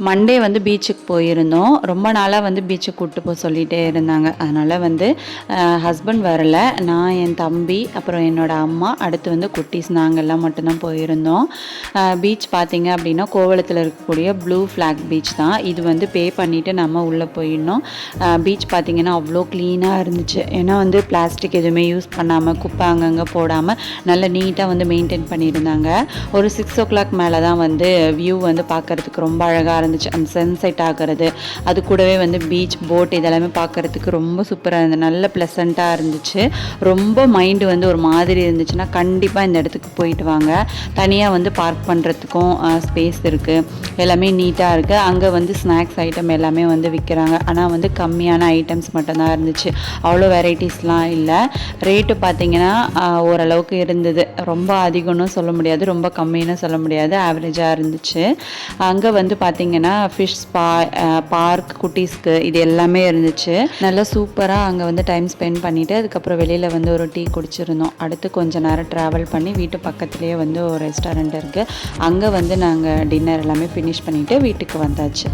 Monday வந்து பீச்சுக்கு போயிருந்தோம். ரொம்ப நாளாக வந்து பீச்சுக்கு கூப்பிட்டு போக சொல்லிகிட்டே இருந்தாங்க. அதனால் வந்து ஹஸ்பண்ட் வரல, நான் என் தம்பி அப்புறம் என்னோடய அம்மா அடுத்து வந்து குட்டீஸ் நாங்கள்லாம் மட்டும்தான் போயிருந்தோம். பீச் பார்த்திங்க அப்படின்னா கோவளத்தில் இருக்கக்கூடிய ப்ளூ ஃப்ளாக் பீச் தான். இது வந்து பே பண்ணிவிட்டு நம்ம உள்ளே போயிடணும். பீச் பார்த்திங்கன்னா அவ்வளோ க்ளீனாக இருந்துச்சு. ஏன்னா வந்து பிளாஸ்டிக் எதுவுமே யூஸ் பண்ணாமல் குப்பை அங்கங்கே போடாமல் நல்லா நீட்டாக வந்து மெயின்டைன் பண்ணியிருந்தாங்க. ஒரு 6 o'clock மேலே தான் வந்து வியூ வந்து பார்க்குறதுக்கு ரொம்ப அழகாக இருந்துச்சு. அந்த சன்செட் ஆகிறது, அது கூடவே வந்து பீச் போட் இதெல்லாமே பார்க்குறதுக்கு ரொம்ப சூப்பராக இருந்தது. நல்ல ப்ளசண்ட்டாக இருந்துச்சு. ரொம்ப மைண்டு வந்து ஒரு மாதிரி இருந்துச்சுன்னா கண்டிப்பாக இந்த இடத்துக்கு போயிட்டு வாங்க. தனியாக வந்து பார்க் பண்ணுறதுக்கும் ஸ்பேஸ் இருக்குது, எல்லாமே நீட்டாக இருக்குது. அங்கே வந்து ஸ்நாக்ஸ் ஐட்டம் எல்லாமே வந்து விற்கிறாங்க. ஆனால் வந்து கம்மியான ஐட்டம்ஸ் மட்டும்தான் இருந்துச்சு, அவ்வளோ வெரைட்டிஸ்லாம் இல்லை. ரேட்டு பார்த்திங்கன்னா ஓரளவுக்கு இருந்தது. ரொம்ப அதிகம்னு சொல்ல முடியாது, ரொம்ப கம்மின்னு சொல்ல முடியாது, ஆவரேஜாக இருந்துச்சு. அங்கே வந்து பார்த்திங்கன்னா ஃபிஷ் பார்க் குட்டீஸ்க்கு இது எல்லாமே இருந்துச்சு. நல்லா சூப்பராக அங்கே வந்து டைம் ஸ்பெண்ட் பண்ணிவிட்டு அதுக்கப்புறம் வெளியில் வந்து ஒரு டீ குடிச்சிருந்தோம். அடுத்து கொஞ்சம் நேரம் ட்ராவல் பண்ணி வீட்டு பக்கத்துலேயே வந்து ஒரு ரெஸ்டாரண்ட் இருக்குது, அங்கே வந்து நாங்கள் டின்னர் எல்லாமே ஃபினிஷ் பண்ணிவிட்டு வீட்டுக்கு வந்தாச்சு.